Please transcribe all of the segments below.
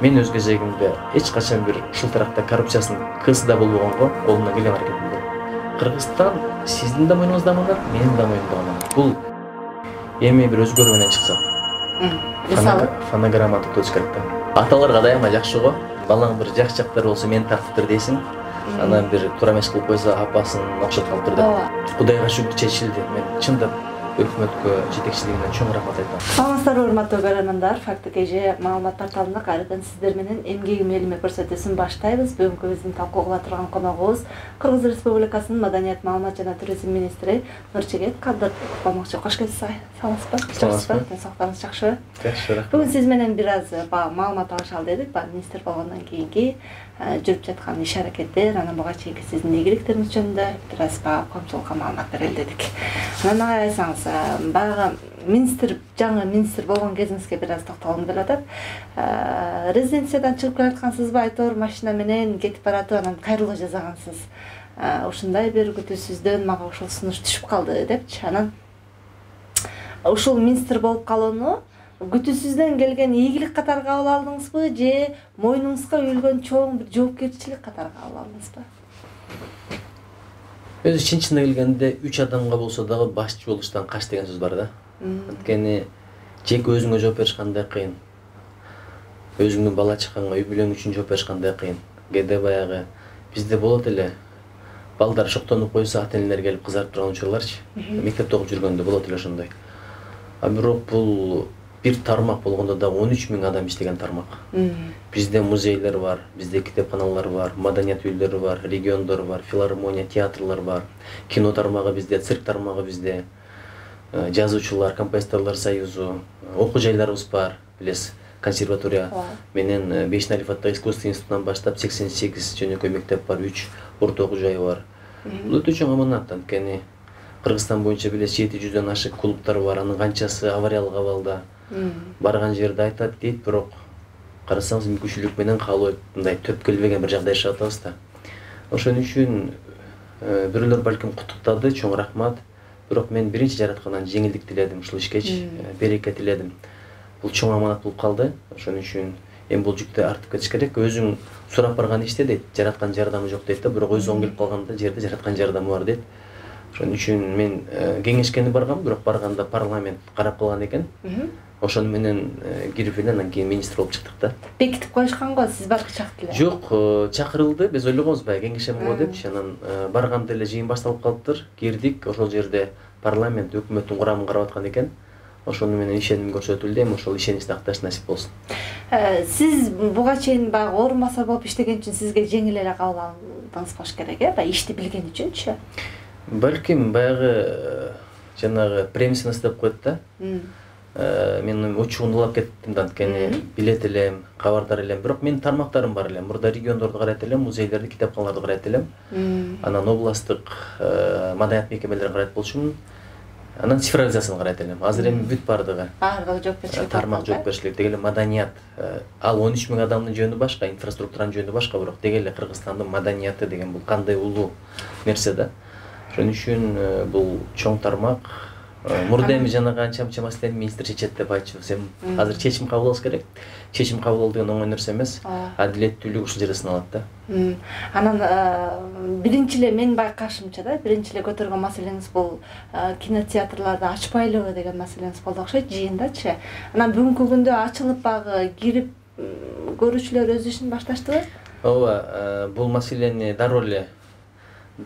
Мен өз кезегимде эч качан бир ушул тарапта коррупциясынын кысы да болбогонго колумдан келген аракетим кылам. Кыргызстан сиздин да мойнуңузда аманат, менин да мойнумда аманат. Бул эми бир өзгөрүү менен чыкса. Мисалы, Фонограмма тутуш керек да. Аталарга дайыма жакшы го. Балаң бир жакшы жактары болсо мени тартыптыр дейсиң. Анан бир туура эмес кылып койсо апасын окшоп калыптыр деп. Кудайга шүгүр чечилди. Мен чындап өкмөткө жетекчилигине чоң рахмат айтам. саламатсыздар урматтуу көрөрмандар. Факты КЖ маалымат порталында кайрадан сиздер менен эмгеги мээлиме көрсөтүүсүн баштайбыз. Бүгүнкү биздин талкууга турган коногубуз Кыргыз Республикасынын Маданият, маалымат жана туризм министри Нурчегет Кабдатов болмокчу. Кош келипсиз. Саламатсызбы? Денсаулыктарыңыз жакшыбы? Жакшы, рахмат. Бүгүн сиз менен бир аз маалымат алышалы дедик. Министр болгондон кийинки жүрүп жаткан иш аракеттер, анан буга чейинки сиздин ийгиликтериңиз жөнүндө бир аз коомчулукка маалымат берели дедик. Анан айтсаңыз, баягы жаңы министр болгон кезиңизге бир аз токтолгум келип атат. Резиденциядан чыгып келаткансызбы, айтор машина менен кетип баратып, анан кайрылуу жасагансыз. Ушундай бир күтүүсүздөн мага ушул сунуш түшүп калды депчи. Анан ушул министр болуп калууну күтүүсүздөн келген ийгилик катары кабыл алдыңызбы же мойнуңузга үйүлгөн чоң бир жоопкерчилик катары кабыл алдыңызбы? Өзү чын-чынына келгенде 3 адамга болсо дагы башчы болуштан кач деген сөз бар да. Анткени жеке өзүңө жооп бериш кандай кыйын. Өзүңдүн бала чакаңа үй бүлөң үчүн жооп бериш кандай кыйын. Кээде баягы бизде болот эле. Балдар шоктонуп койсо ата-энелер келип кызарып турган учурларчы. Мектепте окуп жүргөндө болот эле ошондой. Бирок бул бир тармак болгондо да 13 000 адам иштеген тармак. Бизде музейлер бар, бизде китепканалар бар, маданият үйлөрү бар, региондор бар, филармония, театрлар бар, кино тармагы бизде, цирк тармагы бизде, жазуучулар, композиторлор союзу, окуу жайларыбыз бар, билесиз, консерватория менен Бешин Алифатта искусство институтунан баштап 88 жөнөкөй мектеп бар, 3 орто окуу жайы бар. Бул өтө чоң аманат, анткени Кыргызстан боюнча билесиз 700дөн ашык клубтар бар, анын канчасы авариялык абалда. Барган жерде айтат дейт, бирок карасаңыз мүмкүнчүлүк менен каалоо мындай төп келбеген бир жагда жашап атабыз да. Ошон үчүн бирөөлөр балким куттуктады, чоң рахмат. Бирок мен биринчи жараткандан жеңилдик тиледим, ушул ишкечи береке тиледим. Бул чоң аманат болуп калды. Ошон үчүн эми бул жүктү артып кетиш керек. Өзүң сурап барган иште дейт, жараткан жардамы жок дейт да, бирок өзү оң келип калганда жерде жараткан жардамы бар дейт. Ошон үчүн мен кеңешкени баргам, бирок барганда парламент карап калган экен. Ошону менен кирип эле анан кийин министр болуп чыктык да. Бекитип коюшкан го, сиз барып чакты эле. Жок, чакырылды, биз ойлогонбуз баягы кеңешем го депчи. Анан барганда эле жыйын башталып калыптыр. Кирдик, ошол жерде парламент өкмөттүн курамын карап аткан экен. Ошону менен ишеним көрсөтүлдү, эми ошол ишеничти акташ насип болсун. Сиз буга чейин баягы орун басар болуп иштеген үчүн сизге жеңил эле кабыл алдыңыз болуш керек, баягы ишти билген үчүнчү? Балким баягы жанагы премисиност деп коет да. Мен учуундулап кеттим да, анткени билет элем, кабардар элем, бирок менин тармактарым бар эле. Мурда региондорду карайт элем, музейлерди, китепканаларды карайт элем. Анан областтык маданият мекемелерин карайт болчумун. Анан цифровизацияны карайт элем. Азыр эми бүт бардыгы. Жоопкерчилик тармак жоопкерчилик деги эле маданият. Ал 13 000 адамдын жөнү башка, инфраструктуранын жөнү башка, бирок деги эле Кыргызстандын маданияты деген бул кандай улуу нерсе да. Ошон үчүн бул чоң тармак. Мурда эми жанагы анча-мынча маселени министр чечет деп айтчубуз. Эми азыр чечим кабыл алыш керек. Чечим кабыл алуу деген оңой нерсе эмес. Адилеттүүлүк ушул жерде сыналат да. Анан биринчи эле менин байкашымча да, биринчи эле көтөргөн маселеңиз бул кинотеатрларды ачпайлыбы деген маселеңиз болду окшойт жыйындачы. Анан бүгүнкү күндө ачылып багы кирип көрүүчүлөр өз ишин башташтыбы? Ооба, бул маселени дароо эле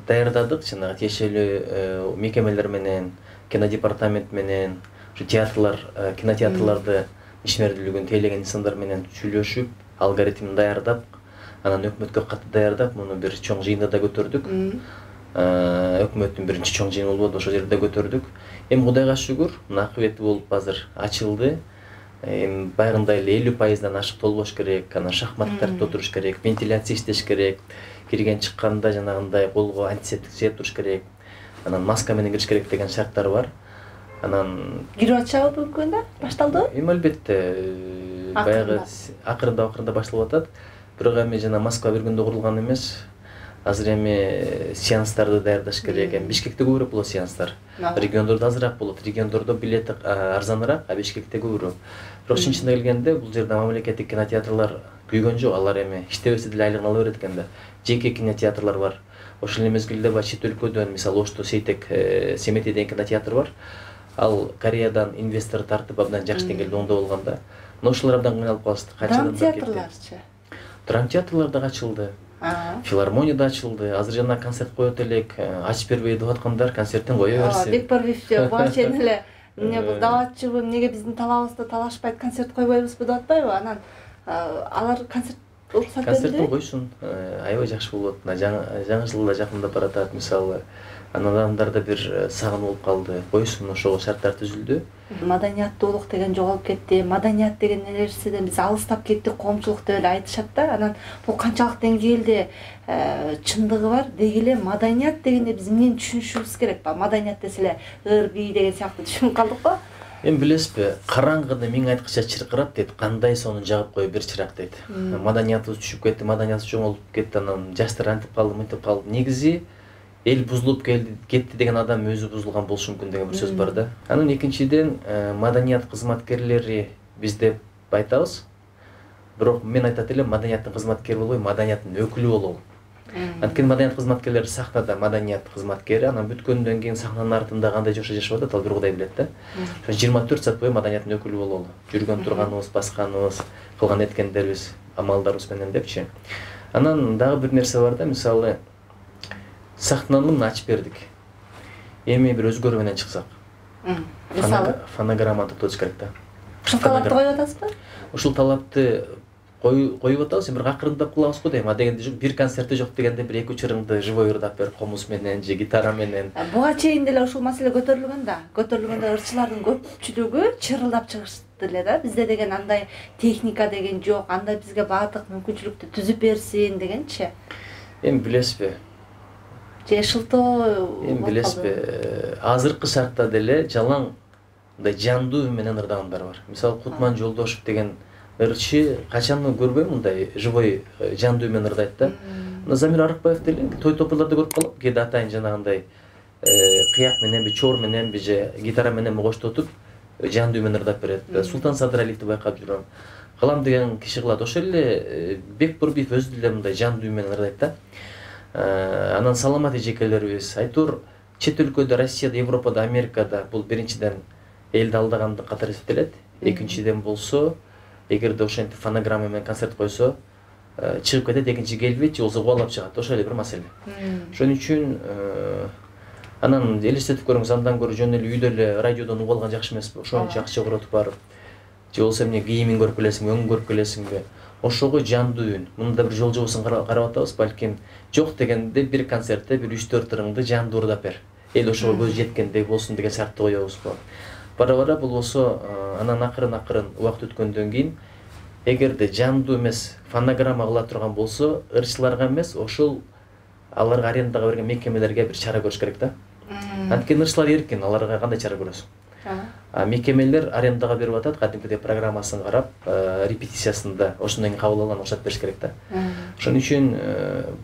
даярдадык, жанагы тиешелүү мекемелер менен, кинодепартамент менен, театрлар, кинотеатрларды ишмердүүлүгүн тейлеген инсандар менен сүйлөшүп, алгоритмин даярдап, анан өкмөткө кат даярдап, муну бир чоң жыйында да көтөрдүк. Өкмөттүн биринчи чоң жыйыны болбоду, ошол жерде көтөрдүк. Эми Кудайга шүгүр, акыбети болуп азыр ачылды. Эми байгындай эле 50% ашык толбош керек, анан шахматтык тартипте отуруш керек, вентиляция иштеш керек, кирген чыкканда жанагындай колго антисептик сээп туруш керек. Анан маска менен кириш керек деген шарттар бар. Анан кирип атышабы бүгүнкү күндө? Башталдыбы? Эми албетте баягы акырында башталып атат. Бирок эми жана Москва бир күндө курулган эмес. азыр эми сеанстарды даярдаш керек. Эми Бишкекте көбүрөөк болот сеанстар. Региондордо азыраак болот. Региондордо билети арзаныраак, а Бишкекте көбүрөөк. Бирок чын келгенде бул жерде мамлекеттик кинотеатрлар күйгөн жок. Алар эми иштебесе деле айлыгын ала берет экен да. Жеке кинотеатрлар бар. Ошол эле мезгилде чет өлкөдөн, мисалы Ошто Сейтек Семетей деген кинотеатр бар. Ал Кореядан инвестор тартып абдан жакшы деңгээлде оңдоп алган да. Но ошолор абдан кыйналып калышты. Драма театрларчы? Драма театрлар да ачылды. Филармония да ачылды. Азыр жана концерт коет элек, ачып бербей деп аткандар концерттин кое берсин. Бекбарбиев буга чейин эле эмне бул даватчыбы, эмнеге биздин талабыбызды талашпайт, концерт койбойбузбу деп атпайбы? Анан алар концерт уруксат берди. Концертин койсун. Аябай жакшы болот. Жаңы жылда жакындап баратат, мисалы. Анан адамдарда бир сагынуу болуп калды. Койсун, ошого шарттар түзүлдү. Маданияттуулук деген жоголуп кетти. Маданият деген нерседен биз алыстап кеттик, коомчулук деп эле айтышат да. Анан бул канчалык деңгээлде чындыгы бар? Деги эле маданият дегенде биз эмнени түшүнүшүбүз керек? Маданият десе эле ыр, бий деген сыяктуу түшүнүп калдыкпы? Эми билесизби, караңгыны миң айткыча чыркырат дейт, кандай сонун жагып коюп бир чырак дейт. Маданиятыбыз түшүп кетти, маданиятыбыз жоголуп кетти, анан жаштар антип калды, мынтип калды. Негизи эл бузулуп кетти деген адам өзү бузулган болушу мүмкүн деген бир сөз бар да. Анан экинчиден маданият кызматкерлери биз деп айтабыз. Бирок мен айтат элем, маданияттын кызматкери болбой, маданияттын өкүлү бололу. Анткени маданият кызматкерлери сахнада маданият кызматкери, анан бүткөндөн кийин сахнанын артында кандай жашап атат, ал бир Кудай билет да. 24 саат бою маданияттын өкүлү бололу. Жүргөн турганыбыз, басканыбыз, кылган эткендерибиз, амалдарыбыз менен депчи. Анан дагы бир нерсе бар да, мисалы сахнаны ачып бердик. Эми бир өзгөрүү менен чыксак. Мисалы фонограмма токтотуш керек да. Ушул талапты коюп атасызбы? Ушул талапты коюп атабыз, бир акырындап кылабыз го дейм. А дегенде жок, бир концерти жок дегенде бир 2-3 ырыңды живой ырдап берип, комуз менен же гитара менен. Буга чейин деле ушул маселе көтөрүлгөн да. Көтөрүлгөндө ырчылардын көпчүлүгү чырылдап чыгышты эле да. Бизде деген андай техника деген жок, андай бизге баардык мүмкүнчүлүктү түзүп берсин дегенчи. Эми билесизби? Же шылтоо. Эми билесизби? Азыркы шартта деле жалаң мындай жандуу менен ырдагандар бар. Мисалы Кутман Жолдошев деген ырчы качан көрбөйм мындай живой жандуу менен ырдайт да. Замир Арыкбаев деле той топурларда көрүп калам. Кээде атайын жанагындай кыяк менен, чор менен, же гитара менен коштотуп жандуу менен ырдап берет. Султан Садыралиевди байкап жүрөм. Калам деген киши кылат. Ошол эле Бекбарбиев өзү деле мындай жандуу менен ырдайт да. Анан саламат эжекелерибиз айтор чет өлкөдө, Россияда, Европада, Америкада бул биринчиден элди алдагандык катары эсептелет. Экинчиден болсо, эгерде ошентип фонограмма менен концерт койсо, чыгып кетет, экинчи келбейт, же болсо кубалап чыгат. Ошол эле бир маселе. Ошон үчүн анан элестетип көрүңүз, андан көрө жөн эле үйдө эле радиодон угуп алган жакшы эмеспи? Ошончо акча көрөтүп барып, же болсо эмне кийимин көрүп келесиңби, өңүн көрүп келесиңби? Ошого жандуу үн. Мында бир жол жобосун карап атабыз, балким жок дегенде бир концертте бир 3-4 ырыңды жандуу ырдап бер. Эл ошого көз жеткендей болсун деген шартты коебуз го. Бара-бара бул болсо анан акырын убакыт өткөндөн кийин эгерде жандуу эмес фонограмма кыла турган болсо, ырчыларга эмес, ошол аларга арендага берген мекемелерге бир чара көрүш керек да. Анткени ырчылар эркин, аларга кандай чара көрөсүң? Мекемелер арендага берип атат, кадимкидей программасын карап, репетициясында ошондон кийин кабыл алган уруксат бериш керек да. Ошон үчүн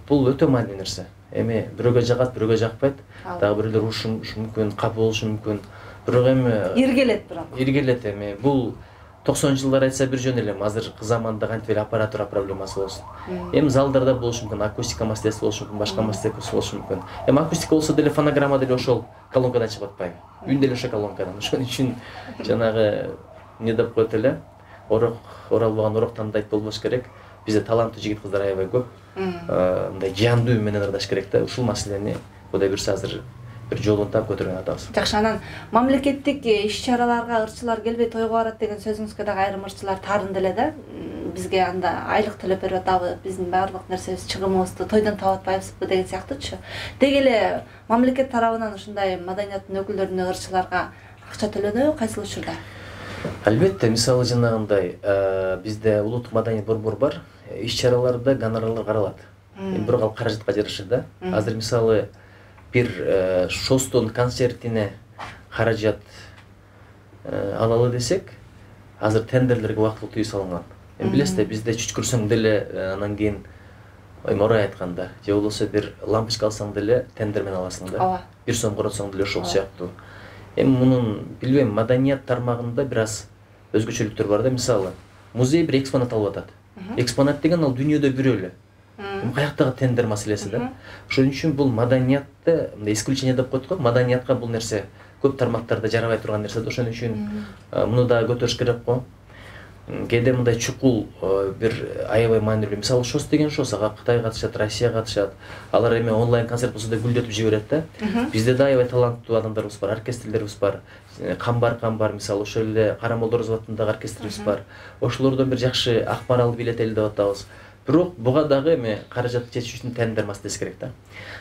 бул өтө маанилүү нерсе. Эми бирөөгө жагат, бирөөгө жакпайт, дагы бирөөлөр урушу мүмкүн, капы болушу мүмкүн. Бирок эми иргелет бирок. Иргелет эми бул 90-жылдар айтса бир жөн эле, азыркы заманда кантип эле аппаратура проблемасы болсун. Эми залдарда болушу мүмкүн, акустика маселеси болушу мүмкүн, башка маселеси болушу мүмкүн. Эми акустика болсо деле фонограмма деле ошол колонкадан чыгып атпайбы? Үн деле ошол колонкадан. Ошон үчүн жанагы эмне деп коет эле, оралбаган ороктандайт болбош керек. Бизде таланттуу жигит кыздар аябай көп. Мындай жандуу менен ырдаш керек да. Ушул маселени Кудай буйрса азыр бир жолун таап көтөргөн атабыз. Жакшы, анан мамлекеттик иш-чараларга ырчылар келбей тойго барат деген сөзүңүзгө дагы айрым ырчылар таарынды эле да. Бизге анда айлык төлөп берип атабы, биздин баардык нерсебиз, чыгымыбызды тойдон таап атпайбызбы деген сыяктуучу. Деги эле мамлекет тарабынан ушундай маданияттын өкүлдөрүнө, ырчыларга акча төлөнөбү кайсыл учурда? Албетте, мисалы жанагындай бизде улуттук маданий борбор бар, иш-чараларда гонорарлар каралат. Бирок ал каражатка жараша да. Азыр мисалы бир ШОСтун концертине каражат алалы десек, азыр тендерлерге убактылуу тыюу салынган. Билесиз, бизде чүчкүрсөң деле анан кийин орай айтканда, же болбосо бир лампочка алсаң деле тендер менен аласың да. Ооба. 1 сом коротсоң деле ошол сыяктуу. Эми мунун билбейм, маданият тармагында бир аз өзгөчөлүктөр бар да. Мисалы, музей бир экспонат алып атат. Экспонат деген ал дүйнөдө бирөө эле. Каяктагы тендер маселеси да. Ошон үчүн бул маданиятты исключение деп коет го. Маданиятка бул нерсе көп тармактарда жарабай турган нерсе да. Ошон үчүн муну да көтөрүш керек го. Кээде мындай чукул бир аябай маанилүү. Мисалы, ШОС деген ШОС, ага Кытай катышат, Россия катышат. Алар эми онлайн концерт болсо да гүлдөтүп жиберет да. Бизде да аябай таланттуу адамдарыбыз бар, оркестрлерибиз бар. Камбар, мисалы, ошол эле Кара Молдорозов атындагы оркестрибиз бар. Ошолордон бир жакшы акпаралды билетели деп атабыз. Бирок буга дагы эми каражатты чечиш үчүн тендер маселеси керек да.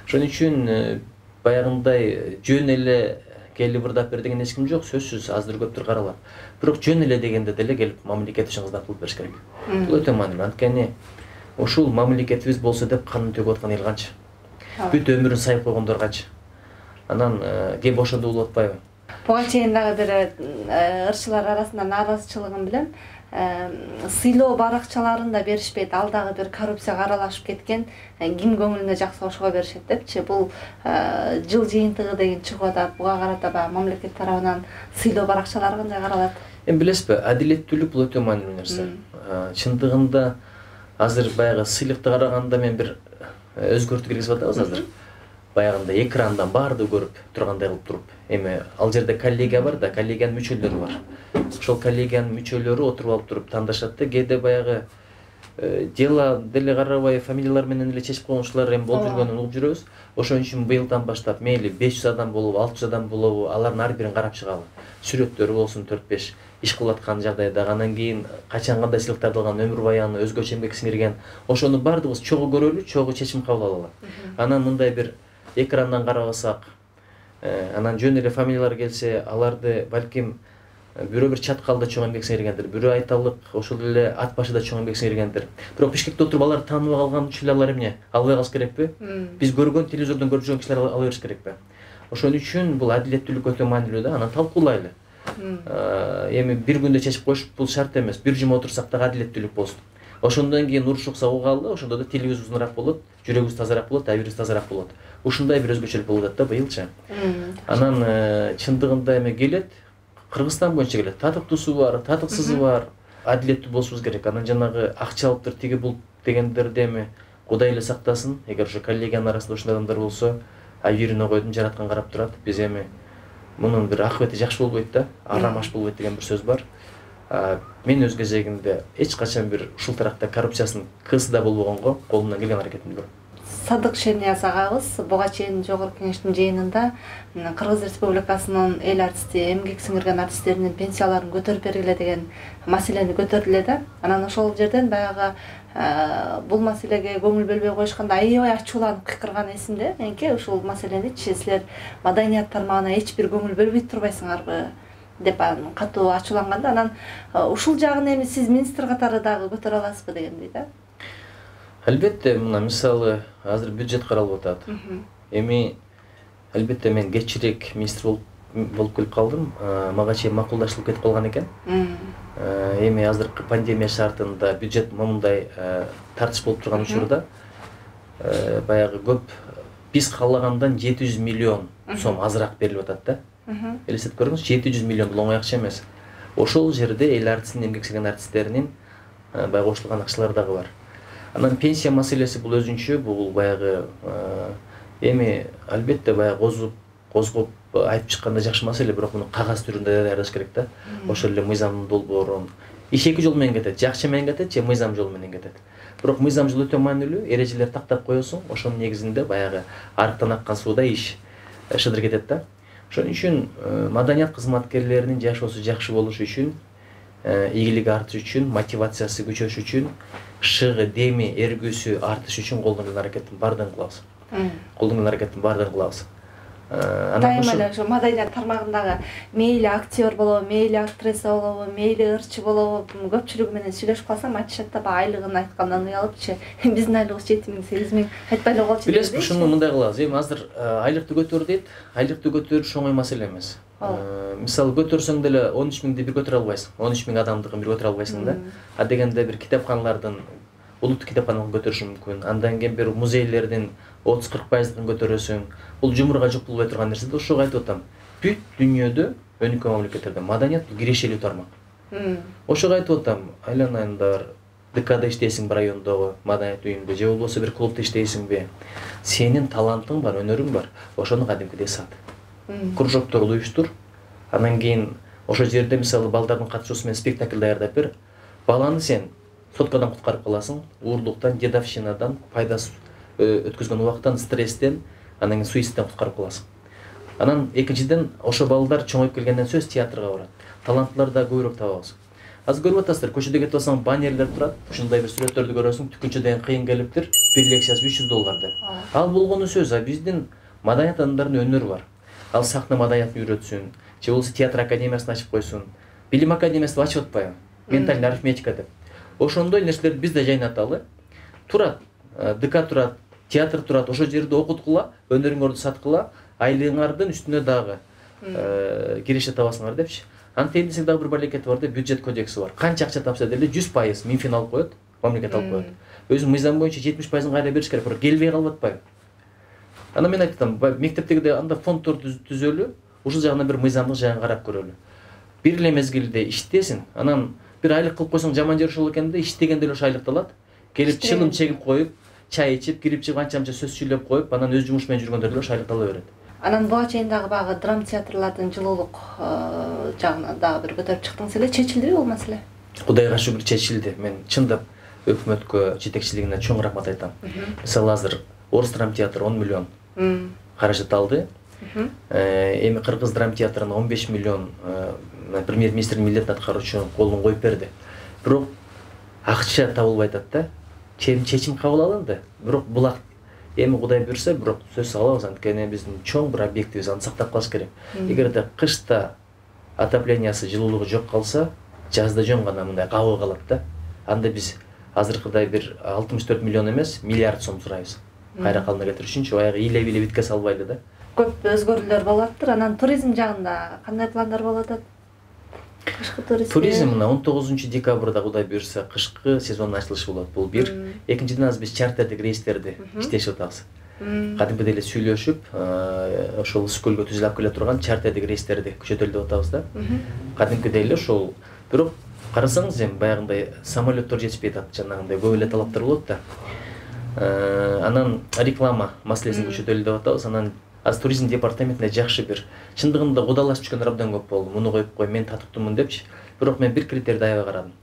Ошон үчүн баягындай жөн эле келип ырдап бер деген эч ким жок, сөзсүз аздыр көптүр каралат. Бирок жөн эле дегенде деле келип мамлекет үчүн кызмат кылып бериш керек. Бул өтө маанилүү. Анткени ушул мамлекетибиз болсо деп канын төгүп аткан эл канча. Бүт өмүрүн сайып койгондор канча. Анан кеп ошондо болуп атпайбы? Буга чейин дагы бир ырчылар арасында нааразычылыгын билем. Сыйлоо баракчаларында беришпейт, ал дагы бир коррупцияга аралашып кеткен, ким көңүлүнө жакса ошого беришет депчи. Бул жыл жыйынтыгы деген чыгып атат. Буга карата баягы мамлекет тарабынан сыйлоо баракчалары кандай каралат? Эми билесизби, адилеттүүлүк бул өтө маанилүү нерсе. Чындыгында азыр баягы сыйлыкты караганда мен бир өзгөртүү киргизип атабыз азыр. Баягында экрандан баарды көрүп тургандай кылып туруп. Эми ал жерде коллегия бар да, коллегиянын мүчөлөрү бар. Ошол коллегиянын мүчөлөрү отуруп алып туруп тандашат да. Кээде баягы дела деле карабай фамилиялар менен эле чечип койгончулар эми болуп жүргөнүн угуп жүрөбүз. Ошон үчүн быйылдан баштап мейли 500 адам болобу, 600 адам болобу, алардын ар бирин карап чыгалы. Сүрөттөрү болсун 4-5 иш кылып аткан жагдайда, анан кийин качан кандай сыйлыктарды алган, өмүр баяны, өзгөчө эмгек сиңирген, ошону баардыгыбыз чогуу көрөлү, чогуу чечим кабыл алалы. Анан мындай бир экрандан карабасак, анан жөн эле фамилиялар келсе, аларды балким бирөө бир чаткалда чоң эмгек сиңиргендир, бирөө айталык ошол эле ат башыда чоң эмгек сиңиргендир. Бирок Бишкекте отуруп аларды тааныбай калган үчүн эле алар эмне албай калыш керекпи? Биз көргөн телевизордон көрүп жүргөн кишилер ала бериш керекпи? Ошон үчүн бул адилеттүүлүк өтө маанилүү да. Анан талкуулайлы. Эми бир күндө чечип коюш бул шарт эмес. Бир жума отурсак дагы адилеттүүлүк болсун. Ошондон кийин уруш укса угалы, ошондо да тилибиз узунураак болот, жүрөгүбүз тазараак болот, абийибиз тазараак болот. Ушундай бир өзгөчөлүк болуп атат да быйылчы. Анан чындыгында эми келет, Кыргызстан боюнча келет. Татыктуусу бар, татыксызы бар. Адилеттүү болушубуз керек. Анан жанагы акчалыктыр, тиги бул дегендерди эми Кудай эле сактасын. Эгер ошо коллегиянын арасында ушундай адамдар болсо, үйүрүнө койдум, жараткан карап турат. Биз эми мунун бир акыбети жакшы болбойт да, арам аш болбойт деген бир сөз бар. Мен өз кезегимде эч качан бир ушул таракта коррупциясынын кысы да болбогонго колумдан келген аракетимди көрөм. Садык Шернияз агабыз буга чейин Жогорку Кеңештин жыйынында Кыргыз Республикасынын эл артисти, эмгек сиңирген артисттеринин пенсияларын көтөрүп бергиле деген маселени көтөрдү эле да. Анан ошол жерден баягы бул маселеге көңүл бөлбөй коюшканда аябай ачууланып кыйкырган эсимде. Энке ушул маселеничи силер маданият тармагына эч бир көңүл бөлбөй турбайсыңарбы деп катуу ачууланганда, анан ушул жагын эми сиз министр катары дагы көтөрө аласызбы дегендей да. Албетте, мына мисалы азыр бюджет каралып атат. Эми албетте мен кечирээк министр болуп келип калдым. Мага чейин макулдашылып кетип калган экен. Эми азыркы пандемия шартында бюджет момундай тартыш болуп турган учурда баягы көп биз каалагандан 700 миллион сом азыраак берилип атат да. Элестетип көрүңүз, 700 миллион бул оңой акча эмес. Ошол жерде эл артистинин, эмгек сиңирген артисттеринин баягы кошулган акчалары дагы бар. Анан пенсия маселеси бул өзүнчө, бул баягы эми албетте баягы козгоп айтып чыкканда жакшы маселе, бирок муну кагаз түрүндө даярдаш керек да. Ошол эле мыйзамдын долбоорун. Иш эки жол менен кетет, жакшы менен кетет же мыйзам жолу менен кетет. Бирок мыйзам жол өтө маанилүү, эрежелер тактап коесуң, ошонун негизинде баягы арыктан аккан сууда иш шыдыр кетет да. Ошон үчүн маданият кызматкерлеринин жашоосу жакшы болушу үчүн, ийгилиги артыш үчүн, мотивациясы күчөш үчүн, шыгы, деми, эргүүсү артыш үчүн колдон келген аракеттин баардыгын кылабыз. Дайыма эле ошо маданият тармагындагы мейли актер болобу, мейли актриса болобу, мейли ырчы болобу, көпчүлүгү менен сүйлөшүп калсам айтышат да, айлыгын айткандан уялыпчы. Биздин айлыгыбыз 7 000, 8 000 айтпай эле болчу. Билесизби, ушуну мындай кылабыз. Эми азыр айлыкты көтөр дейт. Айлыкты көтөрүш оңой маселе эмес. Мисалы көтөрсөң деле 13 000ди бир көтөрө албайсың. 13 000 адамдыкын бир көтөрө албайсың да. Дегенде бир китепканалардын улуттук китепкананы көтөрүшү мүмкүн. Андан кийин бир музейлердин 30-40% көтөрөсүң. Бул жумурга жок болбой турган нерсе да. Ошого айтып атам. Бүт дүйнөдө өнүккөн мамлекеттерде маданият кирешелүү тармак. Ошого айтып атам, айланайындар, ДКда иштейсиң bir райондогу маданият үйүндө же болбосо бир клубда иштейсиңби? Сенин талантың бар, өнөрүң бар. Ошону кадимкидей сат. Кружокторду уюштур. Андан кийин ошо жерде мисалы балдардын катышуусу менен спектакль даярдап бер. Баланы сен соткадан куткарып каласың, уурлуктан, дедовщинадан, пайдасыз өткөзгөн убакыттан, стресстен, андан кийин суицидтен куткарып каласың. Анан экинчиден ошо балдар чоңоюп келгенден сөз театрга барат. Талантларды да көбүрөөк табабыз. Азыр көрүп атасыздар, көчөдө кетип алсаң баннерлер турат, ушундай бир сүрөттөрдү көрөсүң, түкүнчөдөн кыйын келиптир, бир лекциясы $300 деп. Ал болгону сөз, биздин маданият адамдардын өнөрү бар. Ал сахна маданиятын үйрөтсүн, же болбосо театр академиясын ачып койсун, билим академиясын ачып атпайбы, ментальный арифметика деп. Ошондой нерселерди биз да жайнаталы. Турат, ДК турат, театр турат, ошол жерде окуткула, өнөрүңөрдү саткыла, айлыгыңардын үстүнө дагы киреше табасыңар депчи. Антейин десек дагы бир балекети бар да, бюджет кодекси бар. Канча акча тапса деле 100% Минфин алып коет, мамлекет алып коет. Өзүнүн мыйзам боюнча 70%-ын кайра бериш керек, бирок келбей калып атпайбы. Анан мен айттым, мектептегидей анда фонддорду түзөлү, ушул жагынан бир мыйзамдык жагын карап көрөлү. Бир эле мезгилде иштесин, анан бир айлык кылып койсоң жаман жери ошол экен да, иштегенде эле ошо айлыкты алат. Келип чылым чегип коюп, чай ичип, кирип чыгып анча сөз сүйлөп коюп, анан өз жумушу менен жүргөндөр эле ошо айлыкты ала берет. Анан буга чейин дагы баягы драма театрлардын жылуулук жагына дагы бир көтөрүп чыктыңыз эле, чечилдиби бул маселе? Кудайга шүгүр чечилди. Мен чындап өкмөткө, жетекчилигине чоң рахмат айтам. Мисалы азыр Орус драма театры 10 миллион каражат алды. Эми Кыргыз драма театрына 15 миллион премьер-министрдин милдетин аткаруучу колун коюп берди. Бирок акча табылбай атат да. Чечим кабыл алынды. Бирок булак эми Кудай буйрса, бирок сөз алабыз, анткени биздин чоң бир объектибиз, аны сактап калыш керек. Эгерде кышта отоплениясы, жылуулугу жок калса, жазда жөн гана мындай кабыл калат да. Анда биз азыркыдай бир 64 миллион эмес, миллиард сом сурайбыз. Кайра калына кетириш үчүнчү баягы иле-биле битке салбайлы да. Көп өзгөрүүлөр болуптур. Анан туризм жагында кандай пландар болуп атат? Кышкы туризм. Туризм мына 19 декабрда Кудай буйрса кышкы сезондун ачылышы болот. Бул бир. Экинчиден азыр биз чартердик рейстерди иштешип атабыз. Кадимкидей эле сүйлөшүп, ошол Ысык-Көлгө түзүлүп келе турган чартердик рейстерди күчөтөлүп деп атабыз да. Кадимкидей эле ошол. Бирок карасаңыз эми баягындай самолеттор жетишпей атат, жанагындай көп эле талаптар болот да. Анан реклама маселесин күчөтөлү деп атабыз. Анан азыр туризм департаментинде жакшы бир чындыгында кудалашып жүргөн абдан көп болду. Муну коюп кой, мен татыктуумун депчи. Бирок мен бир критерийди аябай карадым.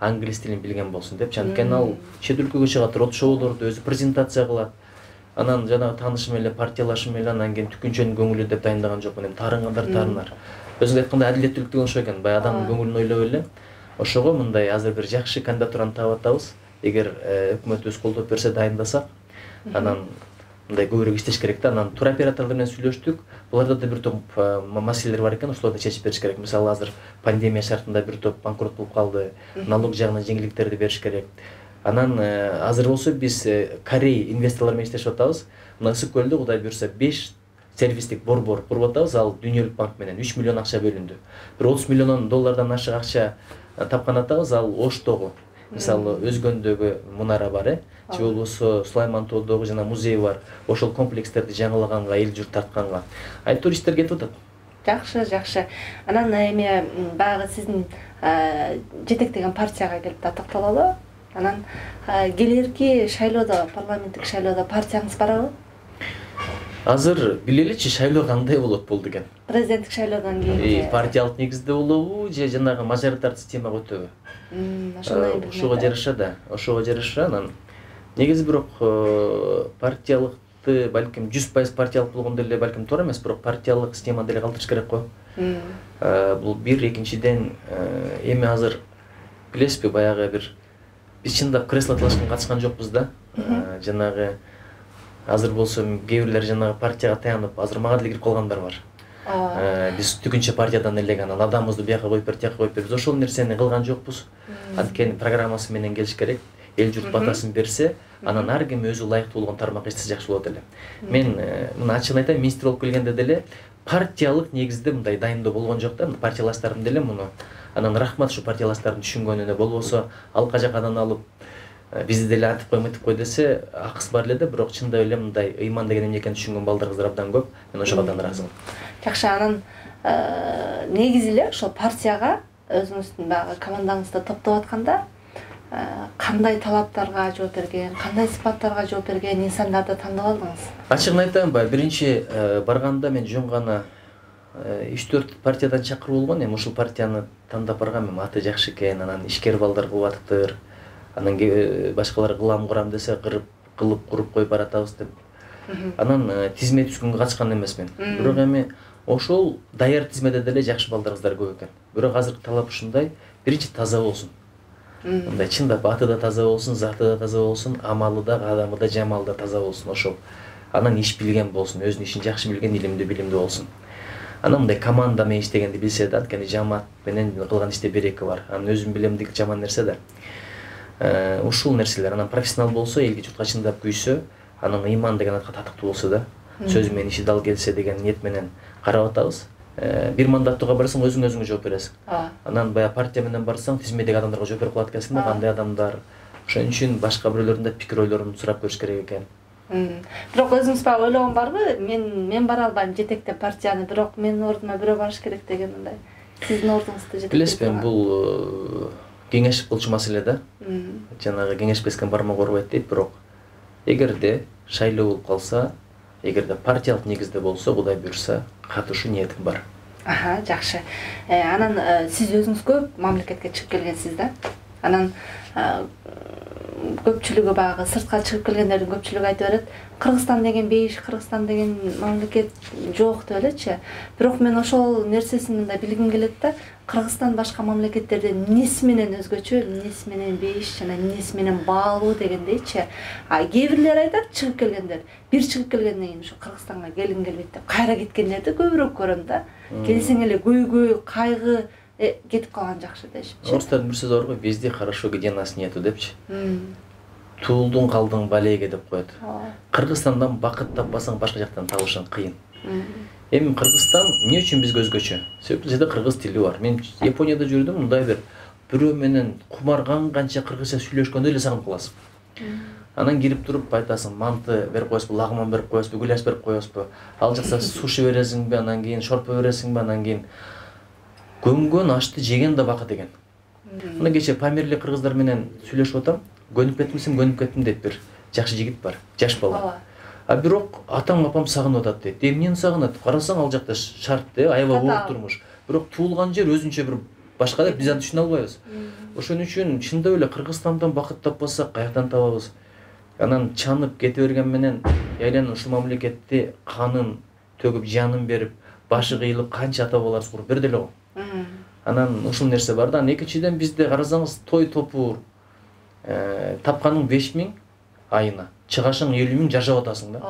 Англис тилин билген болсун депчи. Анткени ал чет өлкөгө чыгат, род-шоулорду өзү презентация кылат. Анан жанагы таанышым эле, партиялашым эле, анан кийин түкүнчөнүн көңүлү деп дайындаган жокмун. Эми таарынгандар таарынар. Өзүңүз айткандай адилеттүүлүк деген ошо экен. Баягы адамдын көңүлүн ойлоп эле. Ошого мындай азыр бир жакшы кандидатураны таап атабыз. Эгер өкмөтүбүз колдоп берсе, дайындасак, анан мындай көбүрөөк иштеш керек да. Анан туроператорлор менен сүйлөштүк. Буларда да бир топ маселелер бар экен, ошолорду чечип бериш керек. Мисалы азыр пандемия шартында бир топ банкрот болуп калды. Налог жагынан жеңилдиктерди бериш керек. Анан азыр болсо биз Корей инвесторлор менен иштешип атабыз. Мына Ысык-Көлдө Кудай буйрса 5 сервистик борбор куруп атабыз. Ал Дүйнөлүк банк менен 3 миллион акча бөлүндү. Бир 30 миллион доллардан ашык акча тапкан атабыз. Ал Оштогу мисалы Өзгөндөгү мунара бар, же болбосо Сулаймантоодогу жана музей бар. Ошол комплекстерди жаңылаганга, эл журт тартканга. Туристтер кетип атат. Жакшы, жакшы. Анан эми баягы сиздин жетектеген партияга келип да токтололу. Анан келерки шайлоодо, парламенттик шайлоодо партияңыз барабы? Азыр билеличи шайлоо кандай болот болду экен? Президенттик шайлоодон кийин партиялык негизде болобу же жанагы мажоритардык системага өтөбү? Ошого жараша да, ошого жараша. Анан негизи бирок партиялыкты балким 100% партиялык болгондо эле балким туура эмес, бирок партиялык системаны деле калтырыш керек го. Бул бир, экинчиден эми азыр билесизби, баягы бир биз чындап кресло талашканга катышкан жокпуз да. Жанагы азыр болсо кээ бирлер жанагы партияга таянып, азыр мага деле кирип калгандар бар. Биз түкүнчө партиядан элек анан адамыбызды бияка коюп бер, тияка коюп бер. Биз ошол нерсени кылган жокпуз. Анткени программасы менен келиш керек. Эл журт батасын берсе, анан ар ким өзү ылайыктуу болгон тармакка иштесе жакшы болот эле. Мен мына ачыгын айтайын, министр болуп келгенде деле партиялык негизде мындай дайындоо болгон жок да. Партиялаштардын деле муну. Анан рахмат ушу партиялаштардын түшүнгөнүнө, болбосо алка жакадан алып бизди деле атып кой мытып кой десе акысы бар эле да, бирок чындап эле мындай ыйман деген эмне экенин түшүнгөн балдар кыздар абдан көп. Мен ошого абдан ыраазымын. Жакшы, анан негизи эле ошол партияга өзүңүздүн баягы командаңызды топтоп атканда кандай талаптарга жооп берген, кандай сыпаттарга жооп берген инсандарды тандап алдыңыз? Ачыгын айтайын, биринчи барганда мен жөн гана 3-4 партиядан чакыруу болгон. Эми ушул партияны тандап баргам, аты жакшы экен, анан ишкер балдар кылып атыптыр. Анан башкалар кылам курам десе кылып куруп коюп баратабыз деп. Анан тизме түзгөнгө катышкан эмесмин. Бирок эми ошол даяр тизмеде деле жакшы балдар кыздар көп экен. Бирок азыркы талап ушундай, биринчи таза болсун. Мындай чындап аты да таза болсун, заты да таза болсун, амалы да, кадамы да, жамалы да таза болсун ошол. Анан иш билген болсун, өзүнүн ишин жакшы билген, илимдүү болсун. Анан мындай команда менен иштегенди билсе да, анткени жамаат менен кылган иште береки бар. Анан өзүм билем деги жаман нерсе да. Ушул нерселер, анан профессионал болсо, элге журтка чындап күйсө, анан ыйман деген атка татыктуу болсо да, сөзү менен иши дал келсе деген ниет менен карап атабыз. Бир мандаттууга барсаң өзүңө жооп бересиң. Анан баягы партия менен барсаң тизмедеги адамдарга жооп берип калат экенсиң да, кандай адамдар. Ошон үчүн башка бирөөлөрдүн да пикир ойлорун сурап көрүш керек экен. Бирок өзүңүз баягы ойлогон барбы? Мен бара албайм жетектеп партияны, бирок менин ордума бирөө барыш керек деген мындай. Сиздин ордуңузду жетектеп. Билесизби, бул кеңешип кылчу маселе да. Жанагы кеңешип кескен бармак оорубайт дейт, бирок эгерде шайлоо болуп калса, эгерде партиялык негизде болсо, Кудай буйрса, катышуу ниетим бар. Жакшы. Анан сиз өзүңүз көп мамлекетке чыгып келгенсиз да. Анан көпчүлүгү баягы сыртка чыгып келгендердин көпчүлүгү айтып берет, Кыргызстан деген бейиш, Кыргызстан деген мамлекет жок деп элечи. Бирок мен ошол нерсесин мындай билгим келет да, Кыргызстан башка мамлекеттерден эмнеси менен өзгөчө, эмнеси менен бейиш жана эмнеси менен баалуу дегендейчи. Кээ бирлер айтат, чыгып келгендер, бир чыгып келгенден кийин ушу Кыргызстанга келгим келбейт деп кайра кеткендерди көбүрөөк көрөм да. Келсең эле көйгөй, кайгы кетип калган жакшы дешипчи. Орустардын бир сөзү бар го, везде хорошо, где нас нету депчи. Туулдуң калдың балеге деп коет. Кыргызстандан бакыт таппасаң башка жактан табышың кыйын. Эми Кыргызстан эмне үчүн бизге өзгөчө? Себеби бизде кыргыз тили бар. Мен Японияда жүрдүм, мындай бирөө менен кумарган канча кыргызча сүйлөшкөндө эле сагынып каласың. Анан кирип туруп айтасың, манты берип коесузбу, лагман берип коесузбу, гүлөш берип коесузбу. Ал жакта суши бересиңби, анан кийин шорпо бересиңби, анан кийин көмгөн ашты жеген да бакыт экен. Мына кече Памирлик кыргыздар менен сүйлөшүп атам. Көнүп кеттим деп бир жакшы жигит бар, жаш бала. Бирок атам апам сагынып атат дейт. Эмнени сагынат? Карасаң ал жакта шарт, аябай оор турмуш. Бирок туулган жер өзүнчө бир башка да, биз аны түшүнө албайбыз. Ошон үчүн чындап эле Кыргызстандан бакыт таппасак каяктан табабыз? Анан чанып кете берген менен айланын ушул мамлекетти канын төгүп, жанын берип, башы кыйылып канча ата бабаларыбыз куруп берди эле го. Анан ушул нерсе бар да. Экинчиден бизде карасаңыз той топур тапканың 5000 айына, чыгашың 50.000 жашап атасың да.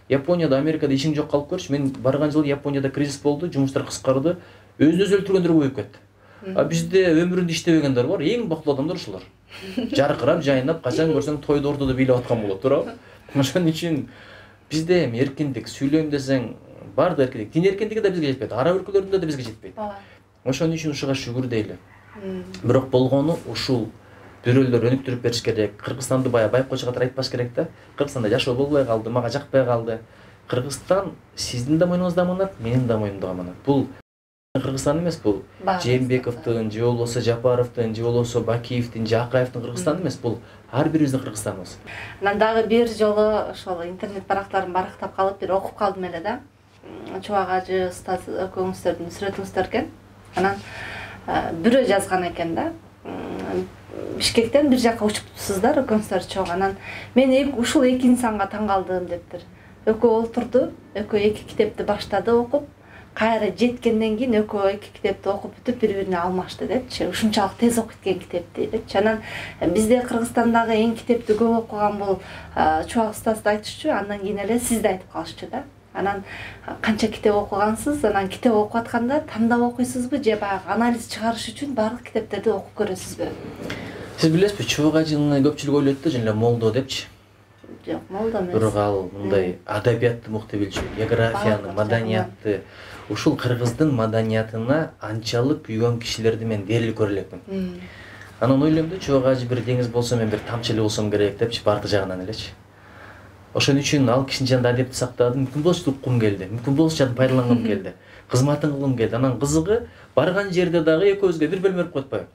Японияда, Америкада ишиң жок калып көрчү. Мен барган жылы Японияда кризис болду, жумуштар кыскарды, өзүн өлтүргөндөр көбөйүп кетти. Бизде өмүрүндө иштебегендер бар, эң бактылуу адамдар ушулар. Жаркырап, жайнап, качан көрсөң тойду ортодо бийлеп аткан болот, туурабы? Ошон үчүн бизде эми эркиндик, сүйлөйм десең, бардык эркиндик. Дин эркиндиги да бизге жетпейт, араб өлкөлөрүндө да бизге жетпейт. Ошон үчүн ушуга шүгүр дейли. Бирок болгону ушул бирөөлөр өнүктүрүп бериш керек. Кыргызстанды байкоочу катары айтпаш керек да. Кыргызстанда жашоо болбой калды, мага жакпай калды. Кыргызстан сиздин да мойнуңузда аманат, менин да моюнумда аманат. Бул Кыргызстан эмес, бул Жээнбековдун, же болбосо Жапаровдун, же болбосо Бакиевдин, же Акаевдин Кыргызстаны эмес, бул ар бирибиздин Кыргызстаныбыз. Анан дагы бир жолу ошол интернет барактарын барактап калып, бир окуп калдым эле да. Чубак ажы устаз экөөңүздөрдүн сүрөтүңүздөр экен. Анан бирөө жазган экен да. Бишкектен бир жакка учуптусуздар, экөөңүздөр чогуу. Анан мен ушул эки инсанга таң калдым дептир. Экөө олтурду, экөө эки китепти баштады окуп, кайра жеткенден кийин экөө эки китепти окуп бүтүп бири-бирине алмашты депчи. Ушунчалык тез окуп кеткен китепти депчи. Анан бизде Кыргызстандагы эң китепти көп окуган бул Чубак устазды айтышчу, андан кийин эле сизди айтып калышчу да. Анан канча китеп окугансыз, анан китеп окуп атканда тандап окуйсузбу же баягы анализ чыгарыш үчүн бардык китептерди окуп көрөсүзбү? Сиз билесизби, Чубак ажыны көпчүлүк ойлойт да, жана молдо депчи. Жок, молдо эмес. Бирок ал мындай адабиятты мыкты билчү, географияны, маданиятты, ушул кыргыздын маданиятына анчалык күйгөн кишилерди мен дээрлик көрө элекмин. Анан ойлойм да, чоң ажы бир деңиз болсо мен бир тамчы эле болсом керек депчи, бардык жагынан элечи. Ошон үчүн ал кишинин жанында адепти сактадым. Мүмкүн болчу уккум келди, мүмкүн болчу пайдалангым келди, кызматын кылгым келди. Анан кызыгы барган жерде дагы экөөбүзгө бир бөлмө берип коет атпайбы.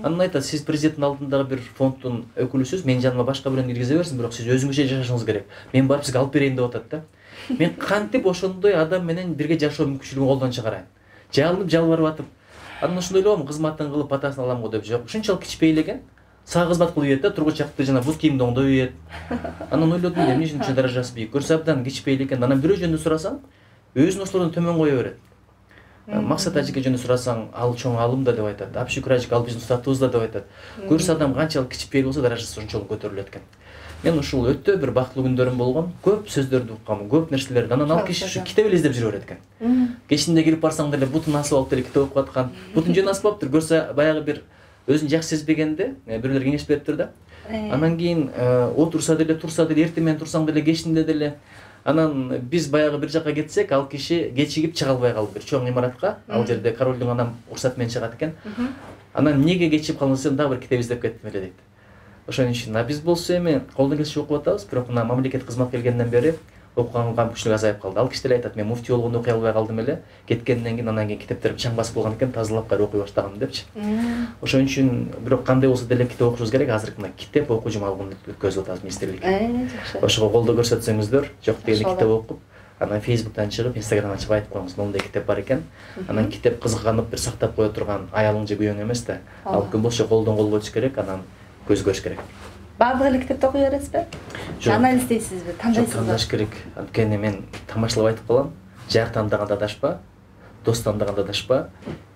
Анан айтат, сиз президенттин алдындагы бир фонддун өкүлүсүз, менин жаныма башка бирөөнү киргизе берсин, бирок сиз өзүңүзчө жашашыңыз керек. Мен барып сизге алып берейин деп атат да. Мен кантип ошондой адам менен бирге жашоо мүмкүнчүлүгүн колдон чыгарайын. Жалынып жалбарып атып, анан ошондой ойлогом, кызматын кылып батасын алам го деп. Жок, ушунчалык кичпейлеген, сага кызмат кылып ийет да, тургучакты жана бут кийимди оңдоп ийет. Анан ойлодум, эмне үчүн ушунча даражасы бийик. Көрсө абдан кичпейлеген. Анан бирөө жөнүндө сурасаң, өзүн ошолордон төмөн кое берет. Максат ажыке жөнүндө сурасаң, ал чоң алым да деп айтат. Абшүкүр ажык ал биздин устатыбыз да деп айтат. Көрсө адам канчалык кичпейли болсо даражасы ошончолук көтөрүлөт экен. Мен ушул өтө бир бактылуу күндөрүм болгон, көп сөздөрдү уккам, көп нерселерди. Анан ал киши ушу китеп эле издеп жүрө берет экен. Кечинде кирип барсаң деле бутун асып алып деле китеп окуп аткан. Бутун жөн асып алыптыр. Көрсө баягы бир өзүн жакшы сезбегенде бирөөлөр кеңеш бериптир да. Анан кийин отурса деле, турса деле, эртең менен турсаң деле, кечинде деле. Анан биз баягы бир жакка кетсек, ал киши кечигип чыга албай калды бир чоң имаратка. Ал жерде королдун анам уруксаты менен чыгат экен. Анан эмнеге кечигип калдың десем, дагы бир китеп издеп кеттим эле дейт. Ошон үчүн биз болсо эми колдон келишинче окуп атабыз, бирок мына мамлекет кызмат келгенден бери окуган мүмкүнчүлүк азайып калды. Ал кишилер айтат, мен муфтий болгондо окуй албай калдым эле, кеткенден кийин анан кийин китептерим чаң басып болгон экен, тазалап кайра окуй баштагам депчи. Ошон үчүн бирок кандай болсо деле китеп окушубуз керек. Азыр мына китеп окуу жумалыгын өткөзүп атабыз министрлик. Жакшы. Ошого колдоо көрсөтсөңүздөр, жок дегенде китеп окуп, анан Facebook'тан чыгып, Instagram'дан чыгып айтып коюңуз, моундай китеп бар экен. Анан китеп кызыканып бир сактап кое турган аялың же күйөөң эмес да. Ал күн болсо колдон колго өтүш керек, анан көз көрүш керек. Баардык эле китепти окуй бересизби? Анализ дейсизби? Тандайсызбы? Тандаш керек. Анткени мен тамашалап айтып калам. Жар тандаганда адашпа, дос тандаганда адашпа,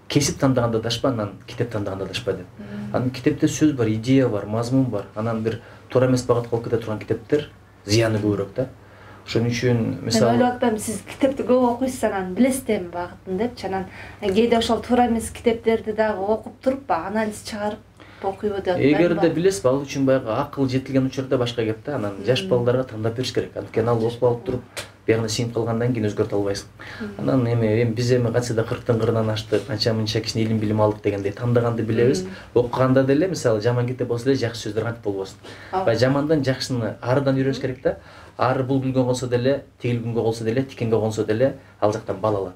кесип тандаганда адашпа, анан китеп тандаганда адашпа деп. Анан китепте сөз бар, идея бар, мазмун бар. Анан бир туура эмес багытка алып кете турган китептер зыяны көбүрөөк да. Ошон үчүн мисалы мен ойлоп атпаймынбы, сиз китепти көп окуйсуз, анан билесиз да эми багытын депчи. Анан кээде ошол туура эмес китептерди дагы окуп туруп, анализ чыгарып окуйбу деп атпаймынбы. Эгерде билесизби, ал үчүн баягы акыл жетилген учурда башка кеп да. Анан жаш балдарга тандап бериш керек. Анткени ал окуп алып туруп, биягына сиңип калгандан кийин өзгөртө албайсың. Анан эми биз кантсе да 40-тын кырынан аштык, канча мынча кишинин илим билим алдык дегендей тандаганды билебиз. Окуганда деле мисалы жаман китеп болсо деле жакшы сөздөр кантип болбосун. Баягы жамандан жакшыны, арыдан үйрөнүш керек да. Ары бул күнгө консо деле, тигил күнгө консо деле, тикенге консо деле ал жактан бал алат.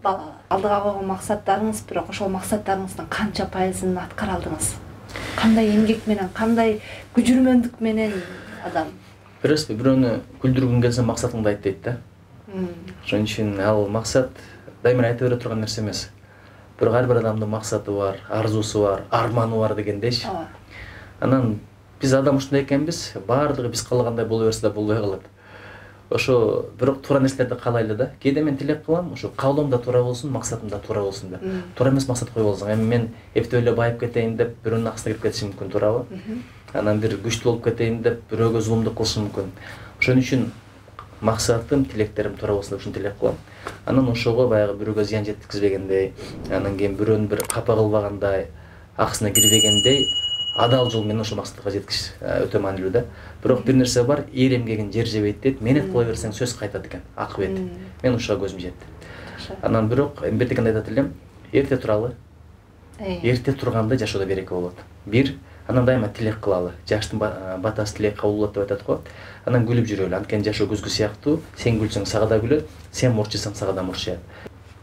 Алдыга койгон максаттарыңыз, бирок ошол максаттарыңыздын канча пайызын аткара алдыңыз? Кандай эмгек менен, кандай күжүрмөндүк менен адам? Билесизби, бирөөнү күлдүргүң келсе максатыңды айт дейт да. Ошон үчүн ал максат дайыма айта бере турган нерсе эмес. Бирок ар бир адамдын максаты бар, арзусу бар, арманы бар дегендейчи. Анан биз адам ушундай экенбиз, баардыгы биз каалагандай боло берсе да болбой калат. Ошо бирок туура нерселерди каалайлы да. Кээде мен тилек кылам, ошо каалоом да туура болсун, максатым да туура болсун деп. Туура эмес максат коюп алсаң, эми мен эптеп эле байып кетейин деп бирөөнүн акысына кирип кетишим мүмкүн, туурабы? Анан бир күчтүү болуп кетейин деп бирөөгө зулумдук кылышым мүмкүн. Ошон үчүн максатым, тилектерим туура болсун деп ушуну тилек кылам. Анан ошого баягы бирөөгө зыян жеткизбегендей, анан кийин бирөөнү бир капа кылбагандай, акысына кирбегендей адал жол менен ошол максатка жеткиш өтө маанилүү да. Бирок бир нерсе бар, эр эмгегин жер жебейт дейт. Менет кыла берсең сөз кайтат экен, акыбет. Мен ушуга көзүм жетти. Анан бирок эмбетекенде айтат элем, эрте туралы. Эрте турганда жашоодо береке болот. Бир, анан дайыма тилек кылалы. Жаштын батасы тилек кабыл болот деп айтат го. Анан күлүп жүрөлү. Анткени жашоо күзгү сыяктуу, сен күлсөң сага да күлөт, сен мурчысаң сага да мурчуят.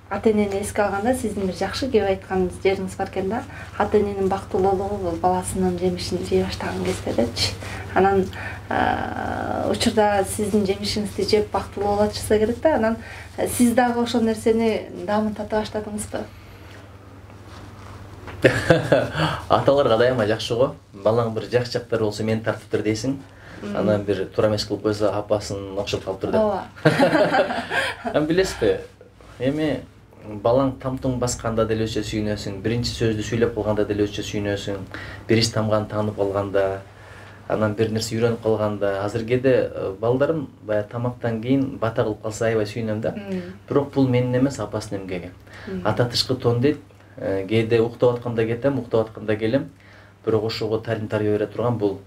Ата энени эске алганда сиздин бир жакшы кеп айткан жериңиз бар экен да. Ата эненин бактылуулугу бул баласынын жемишин жей баштаган кездедечи. Анан учурда сиздин жемишиңизди жеп бактылуу боло атышса керек да. Анан сиз дагы ошол нерсени дамытата баштадыңызбы? Аталарга дайыма жакшы го. Балаң бир жакшы жактары болсо мени тартыптыр дейсиң. Анан бир туура эмес кылып койсо апасын окшоп калыптыр деп. Ооба. Анан билесизби, эми балаң тамтың басканда деле өзчө сүйүнөсүң, биринчи сөздү сүйлөп калганда деле өзчө сүйүнөсүң, бир иш тамганын таанып калганда, анан бир нерсе үйрөнүп калганда. Азыр кээде балдарым баягы тамактан кийин бата кылып калса аябай сүйүнөм да. Бирок бул менин эмес, апасынын эмгеги. Ата тышкы тон дейт. Кээде уктап атканда кетем, уктап атканда келем. Бирок ошого тарим тарбия бере турган бул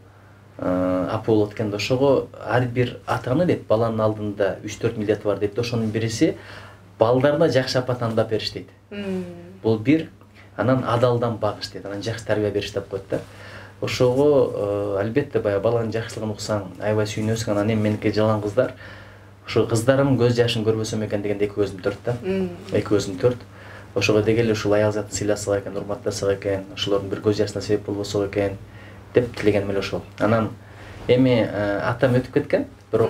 апа болот экен да. Ошого ар бир атаны дейт, баланын алдында 3-4 милдети бар дейт. Ошонун бириси балдарына жакшы апа тандап бериш дейт. Бул бир, анан адалдан багыш дейт, анан жакшы тарбия бериш деп коет да. Ошого албетте баягы баланын жакшылыгын уксаң, аябай сүйүнөсүң. Анан эми меники жалаң кыздар. Ошо кыздарым көз жашын көрбөсөм экен дегенде эки көзүм төрт да. Эки көзүм төрт. Ошого деги эле ушул аял затын сыйласак экен, урматтасак экен, ошолордун бир көз жашына себеп болбосок экен деп тилегеним эле ошол. Анан эми атам өтүп кеткен, бирок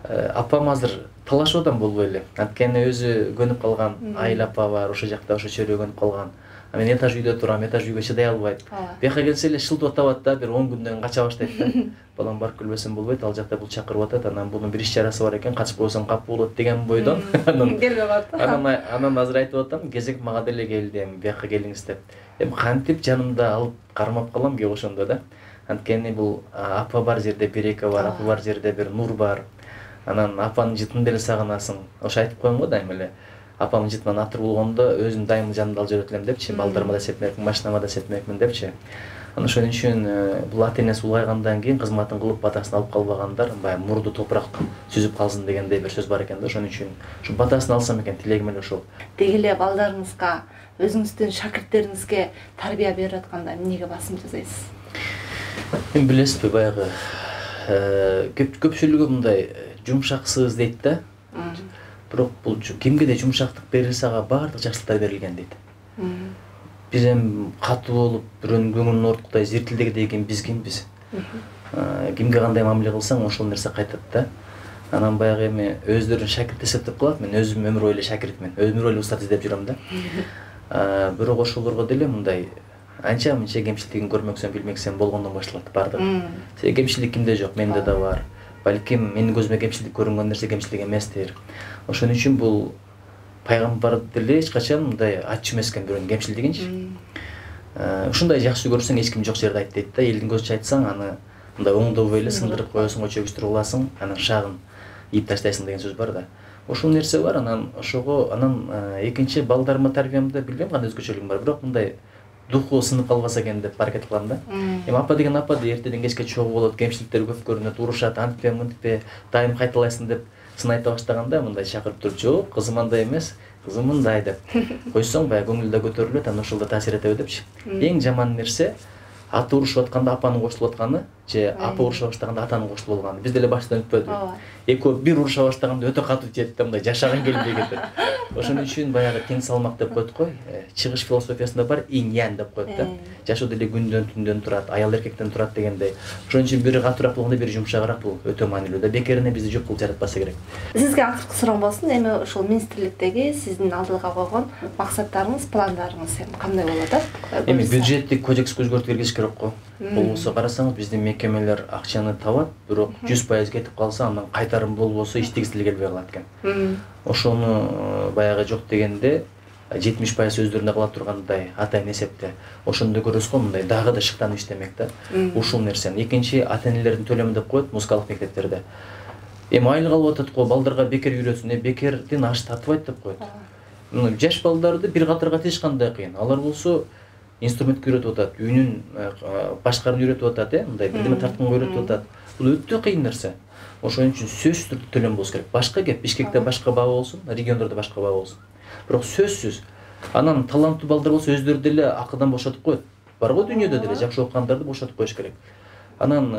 апам азыр талашуудан болбой эле. Анткени өзү көнүп калган, айыл апа бар, ошол жакта ошо чөйрө көнүп калган. Мен этаж үйдө турам, этаж үйгө чыдай албайт. Бияка келсе эле шылтып атабат да, бир 10 күндөн кача баштайт да. Балам барып келбесем болбойт, ал жакта бул чакырып атат, анан бунун бир иш чарасы бар экен, качып койсоң кап болот деген бойдон. Анан азыр айтып атам, кезек мага деле келди, эми бияка келиңиз деп. Эми кантип жанымда алып кармап калам кеп ошондо да. Анткени бул апа бар жерде береке бар, апа бар жерде бир нур бар. Анан апанын жытын деле сагынасың. Ошо айтып коем го дайым эле. Апамын жытынан атыр болгондо өзүм дайым жанымда алып жүрөт элем депчи, балдарыма да сепмекмин, машинама да сепмекмин депчи. Анан ошон үчүн бул ата энеси улгайгандан кийин кызматын кылып батасын алып калбагандар баягы мурду топурак сүзүп калсын дегендей бир сөз бар экен да. Ошон үчүн ушу батасын алсам экен, тилегим эле ошол. Деги эле балдарыңызга, өзүңүздүн шакирттериңизге тарбия берип атканда эмнеге басым жасайсыз? Эми билесизби, баягы көпчүлүгү мындай жумшаксыз дейт да. Бирок бул кимге да жумшактык берилсе ага баардык жакшылыктар берилген дейт. Биз эми катуу болуп, бирөөнүн көңүлүн ооруткудай зиртилдегенден кийин биз кимбиз? Кимге кандай мамиле кылсаң ошол нерсе кайтат да. Анан баягы эми өздөрүн шакирт эсептеп калат. Мен өзүм өмүр бою эле шакиртмин. Өмүр бою эле устат издеп жүрөм да. Бирок ошолорго деле мындай анча-мынча кемчилигин көрмөксөң, билмексең болгондон башталат баардыгы. Кемчилик кимде жок, менде да бар. Балким менин көзүмө кемчилик көрүнгөн нерсе кемчилик эместир. Ошон үчүн бул пайгамбар деле эч качан мындай ачуу эмес экен бирөөнүн кемчилигинчи. Ушундай жакшы көрсөң эч ким жок жерде айт дейт да. Элдин көзүнчө айтсаң, аны мындай оңдобой эле сындырып коесуң, чөгүстүрүп аласың, анан шагын ийип таштайсың деген сөз бар да. Ошол нерсе бар. Анан ошого экинчи балдарыма тарбиямда билбейм кандай өзгөчөлүгүм бар, бирок мындай духу сынып калбаса экен деп аракет кылам да. Эми апа деген апа да эртеден кечке чогуу болот, кемчиликтери көп көрүнөт, урушат, антипе, мынтипе, дайым кайталайсың деп сын айта баштаганда мындай чакырып туруп, жок, кызым андай эмес, кызым мындай деп койсоң, баягы көңүл да көтөрүлөт, анан ошол да таасир эте депчи. Эң жаман нерсе ата урушуп атканда апанын кошулуп атканы, же апа уруша баштаганда атанын кошулуп алганы. Биз деле баштан өтпөдүбү. Экөө бир уруша баштаганда өтө катуу тиет да, мындай жашагың келбей кетет. Ошон үчүн баягы тең салмак деп коет го. Чыгыш философиясында бар инь-ян деп коет да. Жашоо деле күндөн түндөн турат, аял эркектен турат дегендей. Ошон үчүн бири катуураак болгондо бири жумшагыраак бул өтө маанилүү да. Бекерине бизди жок кылып жаратпаса керек. Сизге акыркы суроом болсун. Эми ушул министрликтеги сиздин алдыга койгон максаттарыңыз, пландарыңыз кандай болот? Эми бюджеттик кодекске өзгөртүү киргизиш керек го. Болбосо карасаңыз биздин мекемелер акчаны табат, бирок 100% кетип калса андан кайтарым болбосо иштегиси деле келбей калат экен. Ошону баягы жок дегенде 70% өздөрүндө кала тургандай атайын эсепте. Ошондо көрөсүз го, мындай дагы да шыктанып иштемек да. Ушул нерсени. Экинчи, ата энелердин төлөмү деп коет музыкалык мектептерде. Эми айлык алып атат го, балдарга бекер үйрөтсүн, бекердин ашы татыбайт деп коет. Жаш балдарды бир катарга тийишкандай кыйын. Алар болсо инструментке үйрөтүп атат, үйүнүн башкарын үйрөтүп атат, мындай бирдеме тартканга үйрөтүп атат. Бул өтө кыйын нерсе. Ошон үчүн сөзсүз түрдө төлөм болуш керек. Башка кеп, Бишкекте башка баа болсун, региондордо башка баа болсун. Бирок сөзсүз. Анан таланттуу балдар болсо өздөрү деле акыдан бошотуп коет. Бар го дүйнөдө деле жакшы окугандарды бошотуп коюш керек. Анан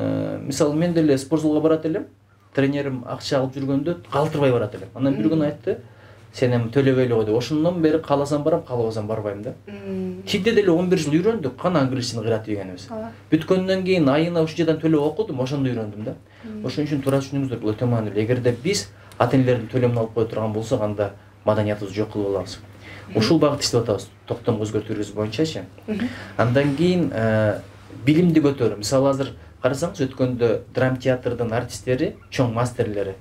мисалы мен деле спорт залга барат элем. Тренерим акча алып жүргөндө калтырбай барат элем. Анан бир күнү айтты: "Сен эми төлөбөй эле кой" деп. Ошондон бери кааласам барам, каалабасам барбайм да. Тигде деле 11 жыл үйрөндүк, кана англисчени кыйрат дегенибиз. Бүткөндөн кийин айына ушунчадан төлөп окудум, ошондо үйрөндүм да. Ошон үчүн туура түшүнүңүздөр, бул өтө маанилүү. Эгерде биз ата энелердин төлөмүн алып кое турган болсок, анда маданиятыбызды жок кылып алабыз. Ушул багытта иштеп атабыз, токтомго өзгөртүү киргизүү боюнчачы. Андан кийин билимди көтөрүү. Мисалы азыр карасаңыз, өткөндө драм театрдын артисттери, чоң мастерлери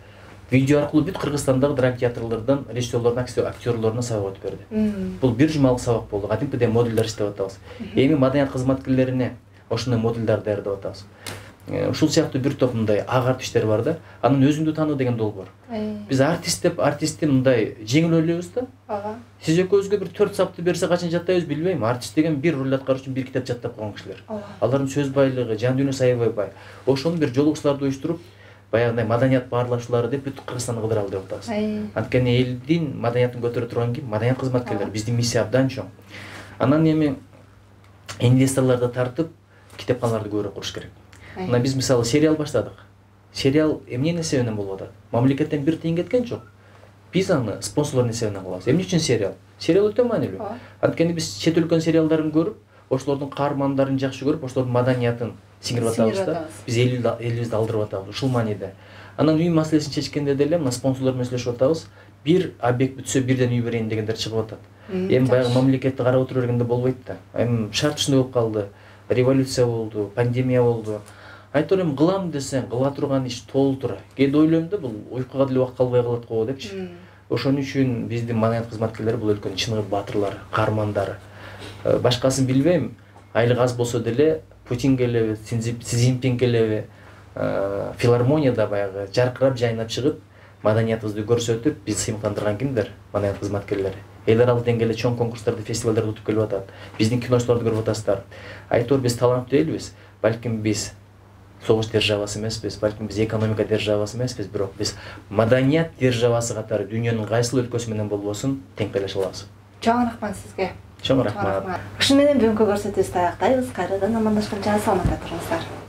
видео аркылуу бүт Кыргызстандагы драм театрлардан режиссерлордун, актерлоруна сабак өтүп берди. Бул бир жумалык сабак болду. Кадимкидей модулдар иштеп атабыз. Эми маданият кызматкерлерине ошондой модулдар даярдап атабыз. Ушул сыяктуу бир топ мындай ак артисттер бар да. Анын өзүңдү таны деген долбоор. Биз артист деп артистти мындай жеңил ойлойбуз да. Сиз экөөбүзгө бир 4 сапты берсе качан жаттайбыз билбейм. Артист деген бир роль аткарыш үчүн бир китеп жаттап койгон кишилер. Алардын сөз байлыгы, жан дүйнөсү аябай бай. Ошону бир жолугушууларды уюштуруп, баягындай маданият баарлашуулары деп бүт Кыргызстанды кыдыралы деп атабыз. Анткени элдин маданиятын көтөрө турган ким? Маданият кызматкерлери. Биздин миссия абдан чоң. Анан эми инвесторлорду тартып, китепканаларды көбүрөөк куруш керек. Мына биз мисалы сериал баштадык. Сериал эмненин эсебинен болуп атат? Мамлекеттен бир тыйын кеткен жок. Биз аны спонсорлордун эсебинен кылабыз. Эмне үчүн сериал? Сериал өтө маанилүү. Анткени биз чет өлкөнүн сериалдарын көрүп, ошолордун каармандарын жакшы көрүп, ошолордун маданиятын сиңирип атабыз да. Биз элибизди алдырып атабыз ушул мааниде. Анан үй маселесин чечкенде деле мына спонсорлор менен сүйлөшүп атабыз. Бир объект бүтсө бирден үй берейин дегендер чыгып атат. Эми баягы мамлекетти карап отура бергенде болбойт да. Эми шарт ушундай болуп калды. Революция болду, пандемия болду. Айтор эми кылам десең, кыла турган иш толтура. Кээде ойлойм да, бул уйкуга деле убак калбай калат го депчи. Ошон үчүн биздин маданият кызматкерлери бул өлкөнүн чыныгы батырлары, каармандары. Башкасын билбейм, айлык аз болсо деле Путин келеби, Си Цзиньпин келеби, филармонияда баягы жаркырап жайнап чыгып, маданиятыбызды көрсөтүп, биз сыймыктандырган кимдер? Маданият кызматкерлери. Эл аралык деңгээлде чоң конкурстарды, фестивалдарды утуп келип атат. Биздин киночуларды көрүп атасыздар. Айтор биз таланттуу элбиз. Балким биз согуш державасы эмеспиз, балким биз экономика державасы эмеспиз, бирок биз маданият державасы катары дүйнөнүн кайсыл өлкөсү менен болбосун тең талаша алабыз. Чоң рахмат сизге. Чоң рахмат. Ушуну менен бүгүнкү көрсөтүүбүздү аяктайбыз. Кайрадан амандашканча саламатта туруңуздар.